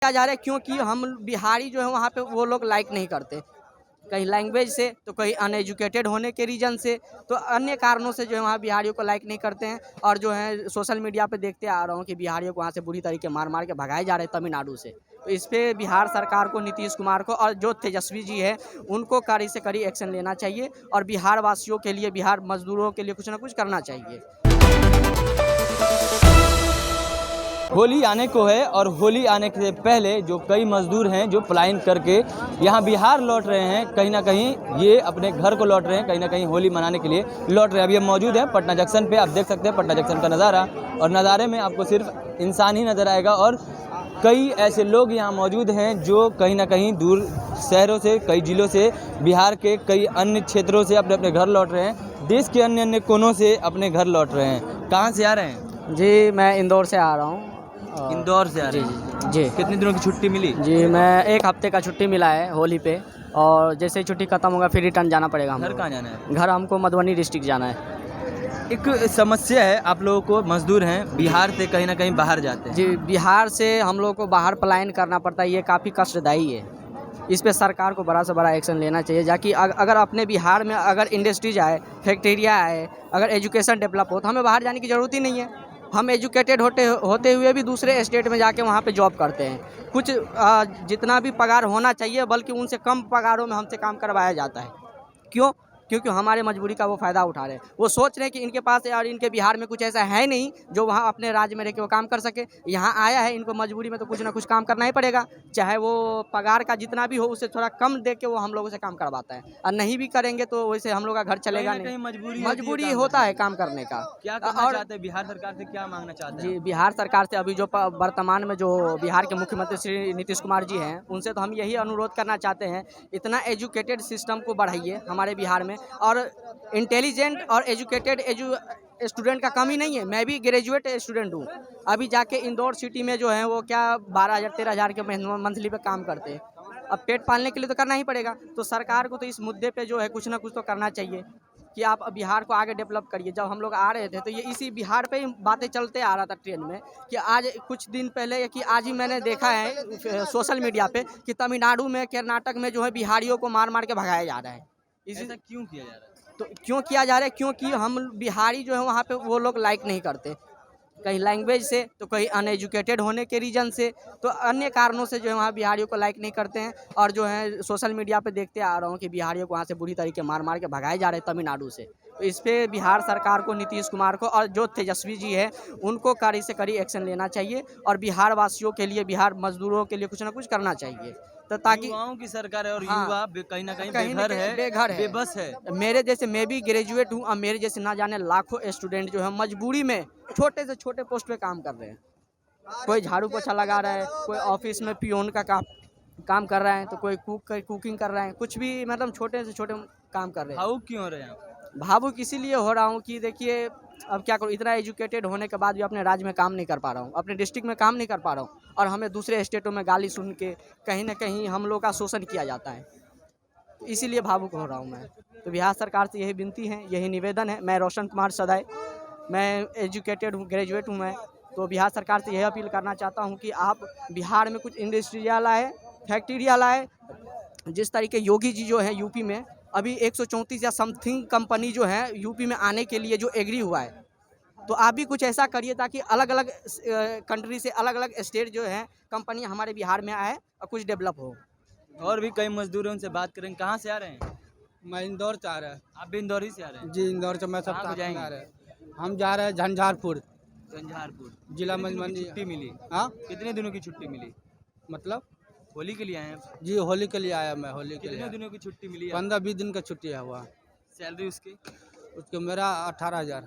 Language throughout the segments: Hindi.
किया जा रहा है क्योंकि हम बिहारी जो है वहाँ पे वो लोग लाइक नहीं करते, कहीं लैंग्वेज से तो कहीं अनएजुकेटेड होने के रीजन से, तो अन्य कारणों से जो है वहाँ बिहारियों को लाइक नहीं करते हैं। और जो है सोशल मीडिया पे देखते आ रहा हूँ कि बिहारियों को वहाँ से बुरी तरीके मार मार के भगाए जा रहे हैं तमिलनाडु से। तो इस पे बिहार सरकार को, नीतीश कुमार को और जो तेजस्वी जी है उनको कड़ी से कड़ी एक्शन लेना चाहिए और बिहार वासियों के लिए, बिहार मजदूरों के लिए कुछ ना कुछ करना चाहिए। होली आने को है और होली आने से पहले जो कई मजदूर हैं जो पलायन करके यहाँ बिहार लौट रहे हैं, कहीं ना कहीं ये अपने घर को लौट रहे हैं, कहीं ना कहीं होली मनाने के लिए लौट रहे हैं। अभी हम मौजूद हैं पटना जंक्शन पे, आप देख सकते हैं पटना जंक्शन का नज़ारा, और नज़ारे में आपको सिर्फ इंसान ही नज़र आएगा और कई ऐसे लोग यहाँ मौजूद हैं जो कहीं ना कहीं दूर शहरों से, कई जिलों से, बिहार के कई अन्य क्षेत्रों से अपने अपने घर लौट रहे हैं, देश के अन्य अन्य कोनों से अपने घर लौट रहे हैं। कहाँ से आ रहे हैं? जी, मैं इंदौर से आ रहा हूँ। इंदौर से आ रहे हैं? जी। कितने दिनों की छुट्टी मिली? जी, मैं 1 हफ्ते का छुट्टी मिला है होली पे, और जैसे ही छुट्टी खत्म होगा फिर रिटर्न जाना पड़ेगा। घर कहाँ जाना है? घर हमको मधुबनी डिस्ट्रिक्ट जाना है। एक समस्या है, आप लोगों को मजदूर हैं बिहार से कहीं ना कहीं बाहर जाते हैं। जी, बिहार से हम लोग को बाहर पलायन करना पड़ता है, ये काफ़ी कष्टदायी है। इस पे सरकार को बड़ा से बड़ा एक्शन लेना चाहिए, जाकि अगर अपने बिहार में अगर इंडस्ट्रीज आए, फैक्ट्रियाँ आए, अगर एजुकेशन डेवलप हो तो हमें बाहर जाने की ज़रूरत ही नहीं है। हम एजुकेटेड होते हुए भी दूसरे स्टेट में जाके वहाँ पे जॉब करते हैं। कुछ जितना भी पगार होना चाहिए बल्कि उनसे कम पगारों में हमसे काम करवाया जाता है। क्यों? क्योंकि हमारे मजबूरी का वो फ़ायदा उठा रहे हैं। वो सोच रहे हैं कि इनके पास और इनके बिहार में कुछ ऐसा है नहीं जो वहाँ अपने राज्य में रह के वो काम कर सके। यहाँ आया है, इनको मजबूरी में तो कुछ ना कुछ काम करना ही पड़ेगा, चाहे वो पगार का जितना भी हो उससे थोड़ा कम दे के वो हम लोगों से काम करवाता है। और नहीं भी करेंगे तो वैसे हम लोग का घर चलेगा नहीं। मजबूरी होता है काम करने का। क्या करना चाहते हैं बिहार सरकार से, क्या मांगना चाहते हैं? जी, बिहार सरकार से अभी जो वर्तमान में जो बिहार के मुख्यमंत्री श्री नीतीश कुमार जी हैं, उनसे तो हम यही अनुरोध करना चाहते हैं, इतना एजुकेटेड सिस्टम को बढ़ाइए हमारे बिहार में। और इंटेलिजेंट और एजुकेटेड स्टूडेंट का कमी नहीं है। मैं भी ग्रेजुएट स्टूडेंट हूँ। अभी जाके इंदौर सिटी में जो है वो क्या 12,000-13,000 के मंथली पे काम करते हैं। अब पेट पालने के लिए तो करना ही पड़ेगा। तो सरकार को तो इस मुद्दे पे जो है कुछ ना कुछ तो करना चाहिए कि आप बिहार को आगे डेवलप करिए। जब हम लोग आ रहे थे तो ये इसी बिहार पे ही बातें चलते आ रहा था ट्रेन में, कि आज कुछ दिन पहले कि आज ही मैंने देखा है सोशल मीडिया पे कि तमिलनाडु में, कर्नाटक में जो है बिहारियों को मार मार के भगाया जा रहा है। ऐसा क्यों किया जा रहा है? तो क्यों किया जा रहा है? क्योंकि हम बिहारी जो है वहाँ पे वो लोग लाइक नहीं करते, कहीं लैंग्वेज से तो कहीं अनएजुकेटेड होने के रीजन से, तो अन्य कारणों से जो है वहाँ बिहारियों को लाइक नहीं करते हैं। और जो है सोशल मीडिया पे देखते आ रहा हूँ कि बिहारियों को वहाँ से बुरी तरीके मार मार के भगाए जा रहे हैं तमिलनाडु से। तो इस पे बिहार सरकार को, नीतीश कुमार को और जो तेजस्वी जी है उनको कड़ी से कड़ी एक्शन लेना चाहिए और बिहार वासियों के लिए, बिहार मजदूरों के लिए कुछ ना कुछ करना चाहिए, तो ताकि युवाओं की सरकार है और हाँ, युवा कहीं ना कहीं कहीं बेघर है, बेबस है। मेरे जैसे, मैं भी ग्रेजुएट हूँ और मेरे जैसे ना जाने लाखों स्टूडेंट जो है मजबूरी में छोटे से छोटे पोस्ट पे काम कर रहे हैं। कोई झाड़ू पोछा लगा रहा है, कोई ऑफिस में पियोन का काम कर रहा है, तो कोई कुकिंग कर रहा है, कुछ भी मतलब छोटे से छोटे काम कर रहे हैं। भावुक क्यों हो रहे हैं? भावुक इसीलिए हो रहा हूँ कि देखिए अब क्या करूँ, इतना एजुकेटेड होने के बाद भी अपने राज्य में काम नहीं कर पा रहा हूँ, अपने डिस्ट्रिक्ट में काम नहीं कर पा रहा हूँ, और हमें दूसरे स्टेटों में गाली सुन के कहीं ना कहीं हम लोग का शोषण किया जाता है। तो इसीलिए भावुक हो रहा हूँ मैं। तो बिहार सरकार से यही विनती है, यही निवेदन है। मैं रोशन कुमार सदाई, मैं एजुकेटेड हूँ, ग्रेजुएट हूँ मैं। तो बिहार सरकार से यही अपील करना चाहता हूँ कि आप बिहार में कुछ इंडस्ट्रिया लाए, फैक्ट्रिया लाए। जिस तरीके योगी जी जो हैं यूपी में, अभी 134 या समथिंग कंपनी जो है यूपी में आने के लिए जो एग्री हुआ है, तो आप भी कुछ ऐसा करिए ताकि अलग अलग कंट्री से, अलग अलग स्टेट जो है कंपनी हमारे बिहार में आए और कुछ डेवलप हो। और भी कई मजदूर हैं, उनसे बात करें। कहाँ से आ रहे हैं? मैं इंदौर से आ रहा है। आप भी इंदौर ही से आ रहे हैं? जी, इंदौर से मैं सब कहाँ को साथ में जाएंगे? आ रहे हैं। हम जा रहे हैं झंझारपुर झंझारपुर जिला कितने दिनों की मधुबनी। छुट्टी मिली? हाँ, कितने दिनों की छुट्टी मिली? मतलब होली के लिए आए हैं? जी, होली के लिए आया मैं। होली के कितने लिए दिनों की छुट्टी मिली है? 15-20 दिन का छुट्टी है हुआ। सैलरी उसकी? उसके मेरा 18,000।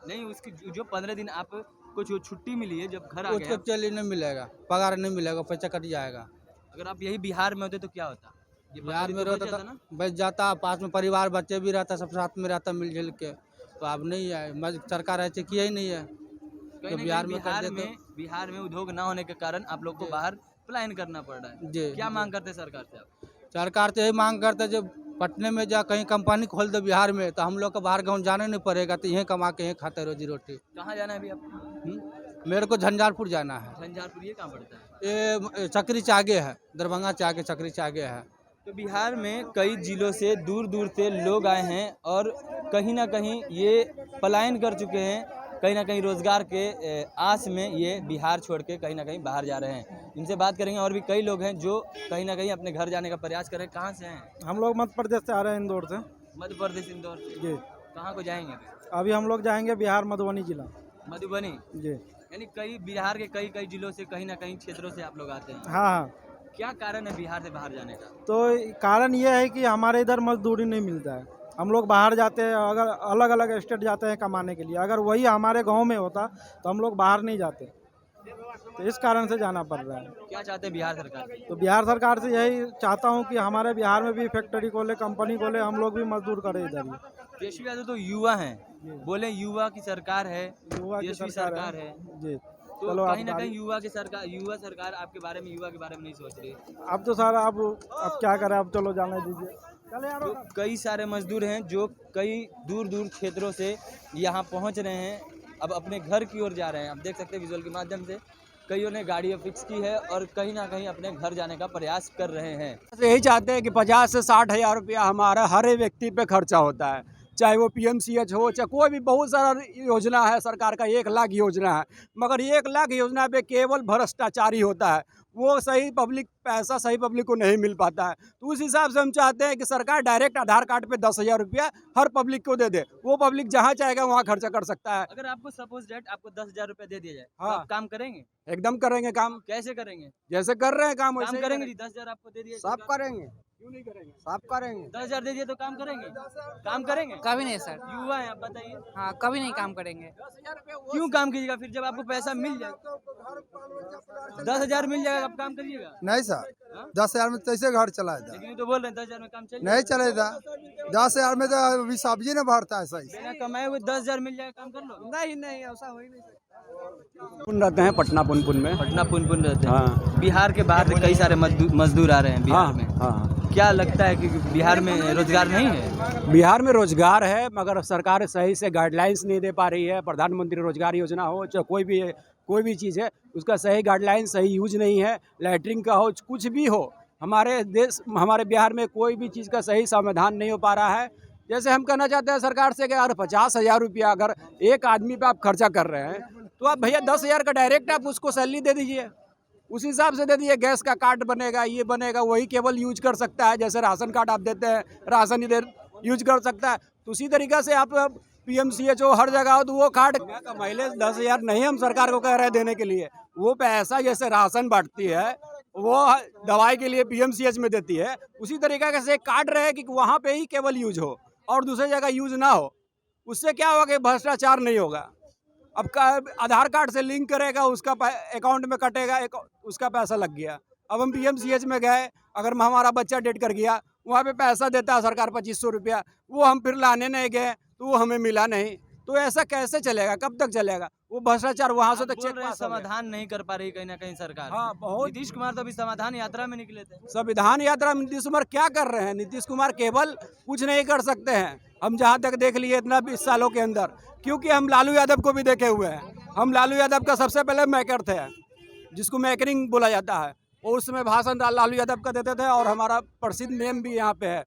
नहीं, उसकी जो 15 दिन आपको जो छुट्टी मिली है, जब घर आ उसको गए, चलिए नहीं मिलेगा, पगार नहीं मिलेगा, पैसा कट जाएगा। अगर आप यही बिहार में होते तो क्या होता? ये 15 बिहार दिन में तो बच रहता जाता था, ना? बच जाता, पास में परिवार बच्चे भी रहता, सब साथ में रहता मिलजुल के। तो अब नहीं है, सरकार ऐसे किया ही नहीं है। कहीं तो ना बिहार कहीं में कर देते। बिहार में उद्योग ना होने के कारण आप लोग को जी। बाहर पलायन करना पड़ रहा है। जी, क्या जी। मांग करते हैं सरकार से आप? सरकार तो यही मांग करता है, जब पटने में जा कहीं कंपनी खोल दे बिहार में, तो हम लोग को बाहर गाँव जाने नहीं पड़ेगा, तो यहीं कमा के यहीं खाते रोजी रोटी। कहाँ जाना है अभी आप? मेरे को झंझारपुर जाना है। झंझारपुर ये कहाँ पड़ता है? ये चक्री से आगे है, दरभंगा से आगे चक्री से आगे है। तो बिहार में कई जिलों से दूर दूर से लोग आए हैं और कहीं ना कहीं ये पलायन कर चुके हैं, कहीं ना कहीं रोजगार के आस में ये बिहार छोड़ के कहीं ना कहीं बाहर जा रहे हैं। इनसे बात करेंगे। और भी कई लोग हैं जो कहीं ना कहीं अपने घर जाने का प्रयास कर रहे हैं। कहाँ से हैं? हम लोग मध्य प्रदेश से आ रहे हैं, इंदौर से। मध्य प्रदेश इंदौर से जी। कहाँ को जाएंगे अभी? अभी हम लोग जाएंगे बिहार मधुबनी जिला। मधुबनी? जी। यानी कई बिहार के कई कई जिलों से कहीं ना कहीं क्षेत्रों से आप लोग आते हैं। हाँ हाँ। क्या कारण है बिहार से बाहर जाने का? तो कारण ये है कि हमारे इधर मजदूरी नहीं मिलता है। हम लोग बाहर जाते हैं, अगर अलग अलग स्टेट जाते हैं कमाने के लिए। अगर वही हमारे गांव में होता तो हम लोग बाहर नहीं जाते। तो इस कारण से जाना पड़ रहा है। क्या चाहते हैं बिहार सरकार? तो बिहार सरकार से यही चाहता हूँ कि हमारे बिहार में भी फैक्ट्री खोले, कंपनी खोले, हम लोग भी मजदूर करें इधर ही। तेजस्वी यादव तो युवा हैं, बोले युवा की सरकार है, युवा की तेजस्वी सरकार है। जी। तो चलो कहीं ना कहीं युवा सरकार आपके बारे में, युवा के बारे में नहीं सोच रही। अब तो सर अब क्या करें, अब चलो जाने दीजिए। तो कई सारे मजदूर हैं जो कई दूर दूर क्षेत्रों से यहाँ पहुँच रहे हैं, अब अपने घर की ओर जा रहे हैं। आप देख सकते हैं विजुअल के माध्यम से कईयों ने गाड़ी फिक्स की है और कहीं ना कहीं अपने घर जाने का प्रयास कर रहे हैं। यही चाहते हैं कि 50 से 60 हज़ार रुपया हमारा हर एक व्यक्ति पे खर्चा होता है, चाहे वो PMCH हो, चाहे कोई भी बहुत सारा योजना है सरकार का। 1 लाख योजना है, मगर 1 लाख योजना पे केवल भ्रष्टाचारी होता है। वो सही पब्लिक पैसा सही पब्लिक को नहीं मिल पाता है। तो उस हिसाब से हम चाहते हैं कि सरकार डायरेक्ट आधार कार्ड पे 10,000 रुपया हर पब्लिक को दे दे। वो पब्लिक जहाँ चाहेगा वहाँ खर्चा कर सकता है। अगर आपको सपोज डेट आपको 10,000 रुपया दे दिया जाए, तो हाँ। आप काम करेंगे? एकदम करेंगे काम। कैसे करेंगे? जैसे कर रहे हैं काम वैसे करेंगे। 10,000 आपको दे दिया, सब करेंगे, क्यों नहीं करेंगे? सब करेंगे। 10,000 दे दिया तो काम करेंगे? काम करेंगे? कभी नहीं सर। युवा है आप, बताइए। हाँ, कभी नहीं काम करेंगे। क्यों काम कीजिएगा फिर जब आपको पैसा मिल जाए? 10,000 मिल जाएगा, आप काम करिएगा? नहीं सर, 10,000 में कैसे घर चलाएगा? लेकिन ये तो बोल रहे हैं 10,000 में काम चल नहीं चलेगा। 10,000 में तो अभी सब्जी नहीं भरता है सही। बिना कमाए हुए 10,000 मिल जाएगा, काम कर लो। नहीं ऐसा हो ही नहीं। रहते हैं पटना पुनपुन में। पटना पुनपुन रहते हैं। हाँ। बिहार के बाहर से कई सारे मजदूर आ रहे हैं बिहार में। हाँ। क्या लगता है कि बिहार में रोजगार नहीं है? बिहार में रोजगार है, मगर सरकार सही से गाइडलाइंस नहीं दे पा रही है। प्रधानमंत्री रोजगार योजना हो, चाहे कोई भी चीज़ है, उसका सही गाइडलाइन सही यूज नहीं है। लैटरिन का हो, कुछ भी हो, हमारे बिहार में कोई भी चीज़ का सही समाधान नहीं हो पा रहा है। जैसे हम कहना चाहते हैं सरकार से कि अगर 50,000 रुपया अगर एक आदमी पे आप खर्चा कर रहे हैं, तो आप भैया 10,000 का डायरेक्ट आप उसको सैलरी दे दीजिए। उस हिसाब से दे दीजिए। गैस का कार्ड बनेगा, ये बनेगा, वही केवल यूज कर सकता है। जैसे राशन कार्ड आप देते हैं, राशन इधर यूज कर सकता है। तो उसी तरीक़ा से आप PMCH हो, हर जगह हो, तो वो कार्ड का माइलेज 10,000 नहीं हम सरकार को कह रहे हैं देने के लिए। वो पैसा जैसे राशन बांटती है, वो दवाई के लिए PMCH में देती है, उसी तरीके से कार्ड रहे कि वहाँ पे ही केवल यूज हो और दूसरी जगह यूज ना हो। उससे क्या होगा कि भ्रष्टाचार नहीं होगा। अब आधार कार्ड से लिंक करेगा, उसका अकाउंट में कटेगा, उसका पैसा लग गया। अब हम PMCH में गए, अगर हमारा बच्चा डेट कर गया, वहाँ पे पैसा देता है सरकार 2,500 रुपया, वो हम फिर लाने नहीं गए तो वो हमें मिला नहीं। तो ऐसा कैसे चलेगा, कब तक चलेगा? वो भ्रष्टाचार वहाँ से तो चेक पास समाधान नहीं कर पा रही कहीं ना कहीं सरकार। हाँ, बहुत। नीतीश कुमार तो अभी समाधान यात्रा में निकले थे। संविधान यात्रा में नीतीश कुमार क्या कर रहे हैं? नीतीश कुमार केवल कुछ नहीं कर सकते हैं। हम जहाँ तक देख लिए इतना 20 सालों के अंदर, क्योंकि हम लालू यादव को भी देखे हुए हैं। हम लालू यादव का सबसे पहले मैकर थे, जिसको मैकरिंग बोला जाता है, और उसमें भाषण लालू यादव का देते थे, और हमारा प्रसिद्ध नेम भी यहाँ पे है।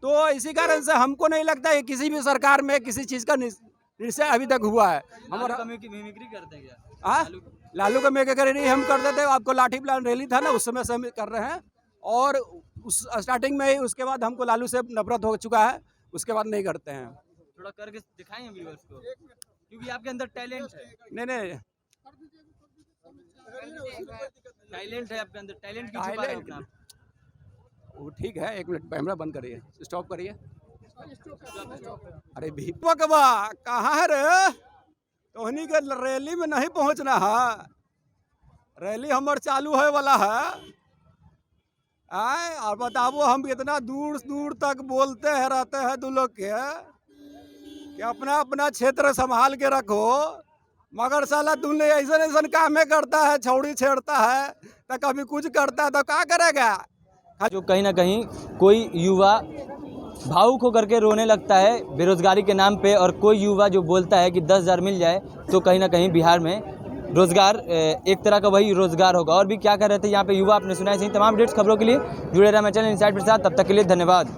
तो इसी कारण से हमको नहीं लगता है किसी भी सरकार में किसी चीज़ का निश्चय अभी तक हुआ है। हमारा मिमिक्री करते हैं क्या? हाँ, लालू का मिमिक्री हम करते थे। आपको लाठी प्लान रैली था ना, उस समय से हम कर रहे हैं, और उस स्टार्टिंग में ही, उसके बाद हमको लालू से नफरत हो चुका है, उसके बाद नहीं करते हैं। थोड़ा करके दिखाएं व्यूअर्स को, क्योंकि आपके अंदर टैलेंट है। नहीं टैलेंट है आपके अंदर, टैलेंट क्यों छुपा रहे हैं अपना? वो ठीक है, 1 मिनट कैमरा बंद करिए, स्टॉप करिए। अरे भीपकवा कहाँ है रे? तोहनी के रैली में नहीं पहुँचना है। रैली हमार चालू है वाला है। आए और बताबो, हम इतना दूर दूर तक बोलते हैं, रहते हैं दो लोग के कि अपना अपना क्षेत्र संभाल के रखो, मगर साला तुमने ऐसा काम करता है, छौड़ी छेड़ता है, तो कभी कुछ करता है तो क्या करेगा? जो कहीं ना कहीं कोई युवा भावुक होकर के रोने लगता है बेरोजगारी के नाम पे, और कोई युवा जो बोलता है कि 10,000 मिल जाए तो कहीं ना कहीं बिहार में रोजगार एक तरह का वही रोजगार होगा। और भी क्या कर रहे थे यहाँ पे युवा, आपने सुना है। सही तमाम अपडेट्स खबरों के लिए जुड़े रहे हमारे चैनल इनसाइड के साथ। तब तक के लिए धन्यवाद।